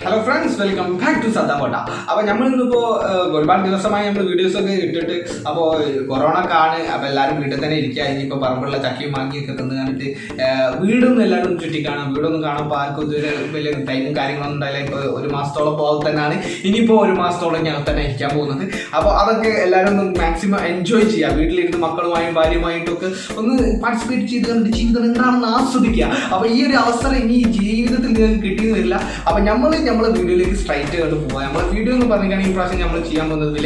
Hello friends, welcome back to Sadakota. അപ്പോൾ നമ്മൾ ഇന്നിപ്പോൾ ഒരുപാട് ദിവസമായി നമ്മൾ വീഡിയോസൊക്കെ ഇട്ടിട്ട് അപ്പോൾ കൊറോണ ആണ് അപ്പോൾ എല്ലാവരും വീട്ടിൽ തന്നെ ഇരിക്കുക. ഇനിയിപ്പോൾ പറമ്പുള്ള ചക്കയും മാങ്ങിയൊക്കെ തന്നു കണ്ടിട്ട് വീടൊന്നും എല്ലാവരും ചുറ്റിക്കാണാം. വീടൊന്നും കാണുമ്പോൾ ആർക്കും ഇതുവരെ വലിയ ടൈമും കാര്യങ്ങളൊന്നും ഉണ്ടായില്ല. ഇപ്പോൾ ഒരു മാസത്തോളം പോകാൻ തന്നെയാണ്. ഇനിയിപ്പോൾ ഒരു മാസത്തോളം ഞങ്ങൾ തന്നെ ഇരിക്കാൻ പോകുന്നത്. അപ്പോൾ അതൊക്കെ എല്ലാവരും ഒന്ന് മാക്സിമം എൻജോയ് ചെയ്യുക. വീട്ടിലിരുന്ന് മക്കളുമായും ഭാര്യയുമായിട്ടൊക്കെ ഒന്ന് പാർട്ടിസിപ്പേറ്റ് ചെയ്ത് കണ്ടിട്ട് ജീവിതം എന്താണെന്ന് ആസ്വദിക്കുക. അപ്പോൾ ഈ ഒരു അവസരം ഇനി ജീവിതത്തിൽ നിങ്ങൾക്ക് കിട്ടിയെന്ന് വരില്ല. അപ്പോൾ നമ്മളെ വീഡിയോയിലേക്ക് സ്ട്രൈറ്റ് കണ്ട് പോകാം. നമ്മളെ വീഡിയോ എന്ന് പറഞ്ഞിട്ടാണെങ്കിൽ ഈ പ്രാവശ്യം നമ്മൾ ചെയ്യാൻ പോകുന്നത്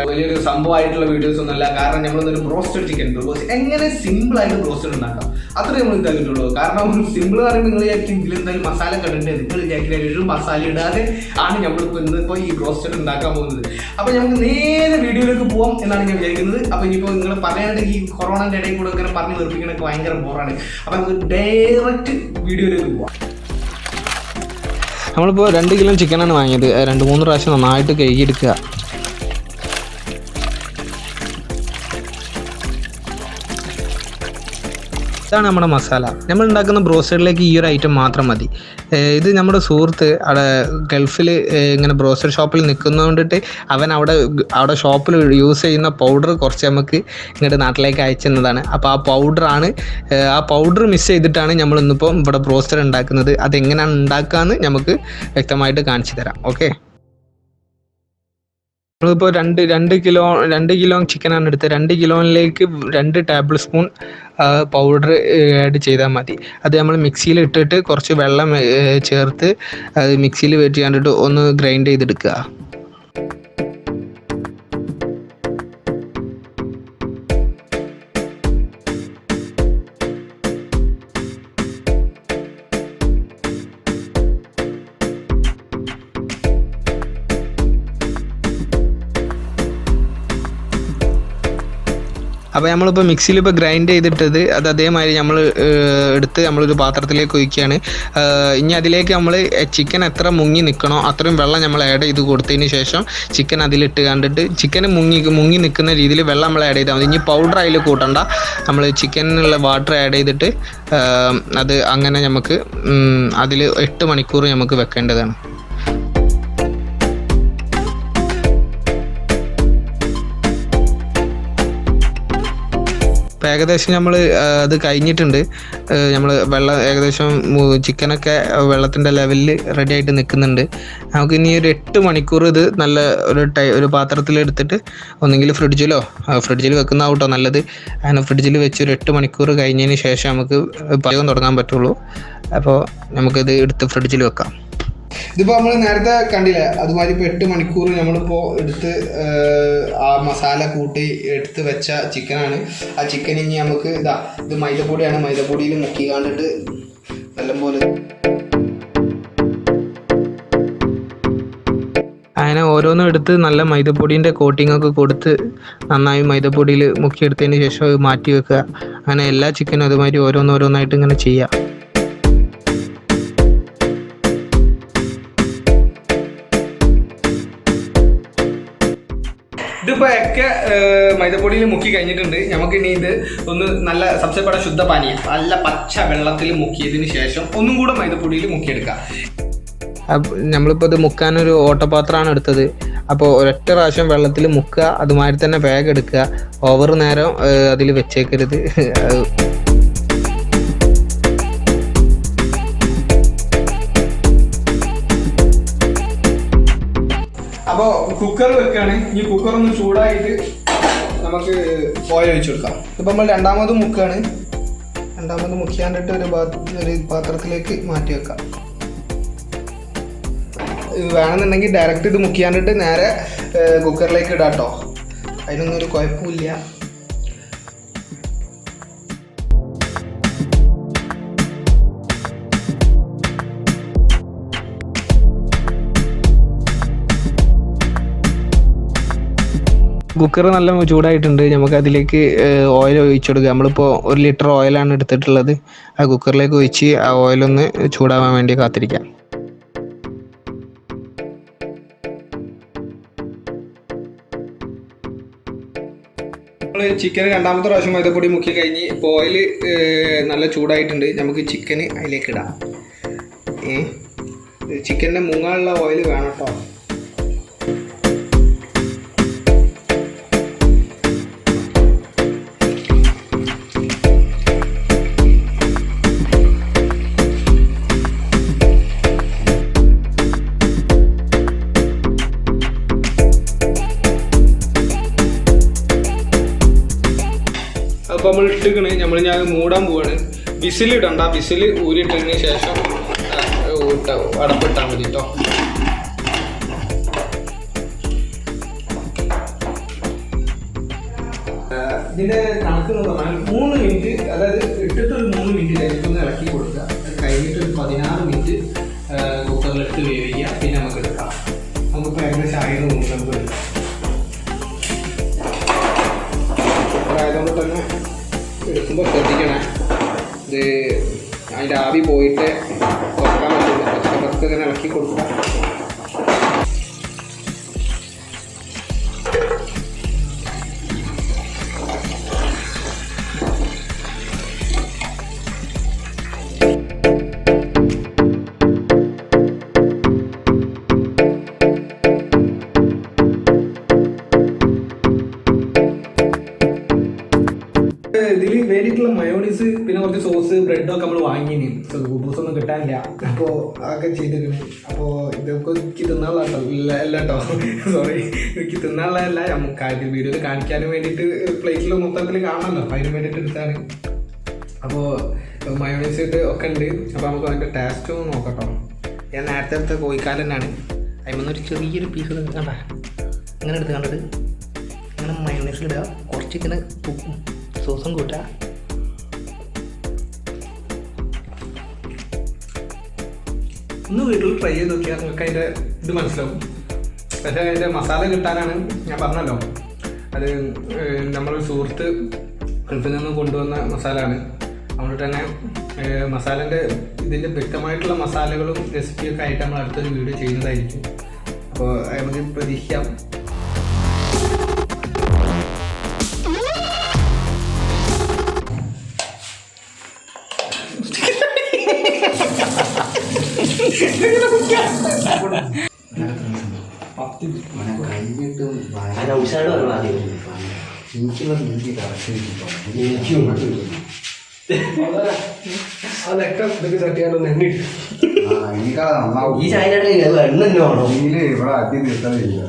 വലിയൊരു സംഭവമായിട്ടുള്ള വീഡിയോസ് ഒന്നുമല്ല. കാരണം നമ്മളൊരു ബ്രോസ്റ്റഡ് ചിക്കൻ എങ്ങനെ സിമ്പിളായിട്ട് ബ്രോസ്റ്റഡ് ഉണ്ടാക്കാം അത്രേ നമ്മൾ ഇതാക്കിയിട്ടുള്ളൂ. കാരണം സിമ്പിൾ എന്ന് പറയുമ്പോൾ നിങ്ങൾ വിചാരിക്കും ഇതിലെന്തായാലും മസാല കണ്ടിട്ട് നിങ്ങൾ വിചാരിക്കുന്ന ഒരു മസാല ഇടാതെ ആണ് നമ്മളിപ്പോൾ ഇന്നിപ്പോൾ ഈ ബ്രോസ്റ്റഡ് ഉണ്ടാക്കാൻ പോകുന്നത്. അപ്പോൾ നമുക്ക് നേരെ വീഡിയോയിലേക്ക് പോകാം എന്നാണ് ഞാൻ വിചാരിക്കുന്നത്. അപ്പോൾ ഇനിയിപ്പോൾ നിങ്ങൾ പറയാനായിട്ട് ഈ കൊറോണയുടെ ഇടയിൽ കൂടെ ഇങ്ങനെ പറഞ്ഞ് നിർപ്പിക്കണൊക്കെ ഭയങ്കര ബോറാണ്. അപ്പോൾ നമുക്ക് ഡയറക്റ്റ് വീഡിയോയിലേക്ക് പോകാം. നമ്മളിപ്പോൾ 2 കിലോ ചിക്കനാണ് വാങ്ങിയത്. 2-3 പ്രാവശ്യം നന്നായിട്ട് കഴുകിയെടുക്കുക. ഇതാണ് നമ്മുടെ മസാല. നമ്മൾ ഉണ്ടാക്കുന്ന ബ്രോസ്റ്റഡിലേക്ക് ഈ ഒരു ഐറ്റം മാത്രം മതി. ഇത് നമ്മുടെ സുഹൃത്ത് അവിടെ ഗൾഫിൽ ഇങ്ങനെ ബ്രോസ്റ്റഡ് ഷോപ്പിൽ നിൽക്കുന്നത് കൊണ്ടിട്ട് അവൻ അവിടെ ഷോപ്പിൽ യൂസ് ചെയ്യുന്ന പൗഡർ കുറച്ച് നമുക്ക് ഇങ്ങോട്ട് നാട്ടിലേക്ക് അയച്ചെന്നതാണ്. അപ്പോൾ ആ പൗഡർ മിസ് ചെയ്തിട്ടാണ് നമ്മൾ ഇന്നിപ്പോൾ ഇവിടെ ബ്രോസ്റ്റഡ് ഉണ്ടാക്കുന്നത്. അതെങ്ങനെയാണ് ഉണ്ടാക്കുകയെന്ന് നമുക്ക് വ്യക്തമായിട്ട് കാണിച്ചു തരാം. ഓക്കെ, നമ്മളിപ്പോൾ 2 കിലോ ചിക്കനാണ് എടുത്തത്. 2 കിലോയിലേക്ക് 2 ടേബിൾ സ്പൂൺ പൗഡർ ആഡ് ചെയ്താൽ മതി. അത് നമ്മൾ മിക്സിയിൽ ഇട്ടിട്ട് കുറച്ച് വെള്ളം ചേർത്ത് അത് മിക്സിയിൽ വെച്ച് കണ്ടിട്ട് ഒന്ന് ഗ്രൈൻഡ് ചെയ്തെടുക്കുക. അപ്പോൾ നമ്മളിപ്പോൾ മിക്സിയിൽ ഗ്രൈൻഡ് ചെയ്തിട്ടത് അത് അതേമാതിരി നമ്മളൊരു പാത്രത്തിലേക്ക് ഒഴിക്കുകയാണ്. ഇനി അതിലേക്ക് നമ്മൾ ചിക്കൻ എത്ര മുങ്ങി നിൽക്കണോ അത്രയും വെള്ളം നമ്മൾ ആഡ് ചെയ്ത് കൊടുത്തതിന് ശേഷം ചിക്കൻ അതിലിട്ട് കണ്ടിട്ട് ചിക്കൻ മുങ്ങി നിൽക്കുന്ന രീതിയിൽ വെള്ളം നമ്മൾ ആഡ് ചെയ്താൽ മതി. ഇനി പൗഡർ അതിൽ കൂട്ടണ്ട. നമ്മൾ ചിക്കനിലുള്ള വാട്ടർ ആഡ് ചെയ്തിട്ട് അത് അങ്ങനെ നമുക്ക് അതിൽ 8 മണിക്കൂർ നമുക്ക് വെക്കേണ്ടതാണ്. അപ്പോൾ ഏകദേശം നമ്മൾ അത് കഴിഞ്ഞിട്ടുണ്ട്. നമ്മൾ വെള്ളം ഏകദേശം ചിക്കനൊക്കെ വെള്ളത്തിൻ്റെ ലെവലിൽ റെഡി ആയിട്ട് നിൽക്കുന്നുണ്ട്. നമുക്ക് ഇനി ഒരു 8 മണിക്കൂർ ഇത് നല്ല ഒരു പാത്രത്തിലെടുത്തിട്ട് ഒന്നെങ്കിൽ ഫ്രിഡ്ജിൽ വെക്കുന്നതാവട്ടോ നല്ലത്. അങ്ങനെ ഫ്രിഡ്ജിൽ വെച്ച് ഒരു 8 മണിക്കൂർ കഴിഞ്ഞതിന് ശേഷം നമുക്ക് പാചകം തുടങ്ങാൻ പറ്റുള്ളൂ. അപ്പോൾ നമുക്കിത് എടുത്ത് ഫ്രിഡ്ജിൽ വെക്കാം. ഇതിപ്പോൾ നമ്മൾ നേരത്തെ കണ്ടില്ലേ, അതുമാതിരി ഇപ്പോൾ 8 മണിക്കൂർ നമ്മളിപ്പോൾ എടുത്ത് ആ മസാല കൂട്ടി എടുത്ത് വെച്ച ചിക്കനാണ്. ആ ചിക്കൻ ഇനി നമുക്ക് ഇത് മൈദപ്പൊടിയാണ്. മൈദപ്പൊടിയിൽ മുക്കി കണ്ടിട്ട് നല്ലപോലെ അങ്ങനെ ഓരോന്നും എടുത്ത് നല്ല മൈദപ്പൊടീൻ്റെ കോട്ടിങ്ങൊക്കെ കൊടുത്ത് നന്നായി മൈദപ്പൊടിയിൽ മുക്കിയെടുത്തതിന് ശേഷം മാറ്റി വെക്കുക. അങ്ങനെ എല്ലാ ചിക്കനും അതുമാതിരി ഓരോന്നായിട്ട് ഇങ്ങനെ ചെയ്യുക. ഇതിപ്പോൾ ഒക്കെ മൈദപ്പൊടിയിൽ മുക്കി കഴിഞ്ഞിട്ടുണ്ട്. നമുക്കിനി ഇത് ഒന്ന് നല്ല സബ്സെപ്പട ശുദ്ധ പാനീയം നല്ല പച്ച വെള്ളത്തിൽ മുക്കിയതിന് ശേഷം ഒന്നും കൂടെ മൈദപ്പൊടിയിൽ മുക്കിയെടുക്കുക. നമ്മളിപ്പോൾ ഇത് മുക്കാനൊരു ഓട്ടപാത്രമാണ് എടുത്തത്. അപ്പോൾ ഒരൊറ്റ പ്രാവശ്യം വെള്ളത്തിൽ മുക്കുക. അതുമാതിരി തന്നെ വേഗം എടുക്കുക. ഓവർ നേരം അതിൽ വെച്ചേക്കരുത്. അപ്പോൾ കുക്കർ വെക്കുകയാണ്. ഈ കുക്കർ ഒന്ന് ചൂടായിട്ട് നമുക്ക് ഓയിൽ ഒഴിച്ചു കൊടുക്കാം. ഇപ്പം നമ്മൾ രണ്ടാമത് മുക്കിയാണ്ടിട്ട് ഒരു പാത്രത്തിലേക്ക് മാറ്റി വെക്കാം. ഇത് വേണമെന്നുണ്ടെങ്കിൽ ഡയറക്റ്റ് ഇത് മുക്കിയാണ്ടിട്ട് നേരെ കുക്കറിലേക്ക് ഇടാം കേട്ടോ. അതിനൊന്നും ഒരു കുഴപ്പമില്ല. കുക്കർ നല്ല ചൂടായിട്ടുണ്ട്. നമുക്ക് അതിലേക്ക് ഓയിൽ ഒഴിച്ചു കൊടുക്കുക. നമ്മളിപ്പോൾ 1 ലിറ്റർ ഓയിലാണ് എടുത്തിട്ടുള്ളത്. ആ കുക്കറിലേക്ക് ഒഴിച്ച് ആ ഓയിലൊന്ന് ചൂടാവാൻ വേണ്ടി കാത്തിരിക്കാം. നമ്മൾ ചിക്കൻ രണ്ടാമത്തെ പ്രാവശ്യം മൈദപ്പൊടി മുക്കി കഴിഞ്ഞ് ഇപ്പോൾ ഓയിൽ നല്ല ചൂടായിട്ടുണ്ട്. നമുക്ക് ചിക്കന് അതിലേക്ക് ഇടാം. ചിക്കൻ്റെ മുങ്ങാനുള്ള ഓയിൽ വേണം കേട്ടോ. അപ്പോൾ നമ്മൾ ഇട്ടിക്കണ് ഞാൻ മൂടാൻ പോവാണ്. വിസിലിടണ്ട, വിസിൽ ഊരിയിട്ടതിന് ശേഷം അടപ്പിട്ടാൽ മതി കേട്ടോ. ഇതിൻ്റെ കണക്ക് എന്ന് പറഞ്ഞാൽ 3 മിനിറ്റ്, അതായത് ഇട്ടിട്ടൊരു 3 മിനിറ്റ് കഴിഞ്ഞിട്ടൊന്ന് ഇളക്കി കൊടുക്കുക. കഴിഞ്ഞിട്ട് ഒരു 16 മിനിറ്റ് കുക്കറിലിട്ട് വേവിക്കുക. പിന്നെ നമുക്ക് എടുക്കാം. നമുക്കിപ്പോൾ ഏകദേശം 1000 നമുക്ക് എടുക്കാം. ആയതുകൊണ്ട് തന്നെ എടുക്കുമ്പോൾ ശ്രദ്ധിക്കണേ, ഇത് അതിൻ്റെ ആവി പോയിട്ട് തുറക്കാൻ പറ്റില്ല. പത്ത് ഇങ്ങനെ ഇളക്കി കൊടുക്കുക. ഇതിൽ വേണ്ടിയിട്ടുള്ള മയോണീസ് പിന്നെ കുറച്ച് സോസ് ബ്രെഡൊക്കെ നമ്മൾ വാങ്ങിയിന്. കുബൂസൊന്നും കിട്ടാനില്ല. അപ്പോൾ അതൊക്കെ ചെയ്തിരുന്നു. അപ്പോൾ ഇതൊക്കെ എനിക്ക് തിന്നാനുള്ള അല്ല കേട്ടോ, സോറി, എനിക്ക് തിന്നാനുള്ളതല്ല, നമുക്ക് വീഡിയോയിൽ കാണിക്കാനും വേണ്ടിയിട്ട് പ്ലേറ്റിൽ മൊത്തത്തിൽ കാണാമല്ലോ, അപ്പോൾ അതിന് വേണ്ടിയിട്ട് എടുത്താണ്. അപ്പോൾ മയോണീസ് ഇട്ട് ഒക്കെ ഉണ്ട്. അപ്പോൾ നമുക്ക് അതിൻ്റെ ടേസ്റ്റ് ഒന്ന് നോക്കട്ടോ. ഞാൻ നേരത്തെ എടുത്ത കോഴിക്കാൽ തന്നെയാണ്. അതിൽ ചെറിയൊരു പീസ് കണ്ട ഇങ്ങനെ എടുത്ത് കണ്ടത് ഇങ്ങനെ മയോണീസിലിടുക. കുറച്ച് ഇങ്ങനെ സോസും കൂട്ടുക. ഒന്ന് വീട്ടിൽ ട്രൈ ചെയ്ത് നോക്കിയാൽ നിങ്ങൾക്ക് അതിൻ്റെ ഇത് മനസ്സിലാവും. പക്ഷേ അതിൻ്റെ മസാല കിട്ടാനാണ് ഞാൻ പറഞ്ഞല്ലോ, അത് നമ്മളൊരു സുഹൃത്ത് ഗൾഫിൽ നിന്ന് കൊണ്ടുവന്ന മസാലയാണ്. അതുകൊണ്ട് തന്നെ മസാലേൻ്റെ ഇതിൻ്റെ വ്യക്തമായിട്ടുള്ള മസാലകളും റെസിപ്പിയൊക്കെ ആയിട്ട് നമ്മൾ അടുത്തൊരു വീഡിയോ ചെയ്യുന്നതായിരിക്കും. അപ്പോൾ നമുക്ക് പ്രതീക്ഷിക്കാം. അതൊക്കെ തട്ടിയാലോ എണ്ണ ഈ ചായനായിട്ട് എണ്ണ വേണോ ഇവിടെ ആദ്യം തീർക്കാതില്ല.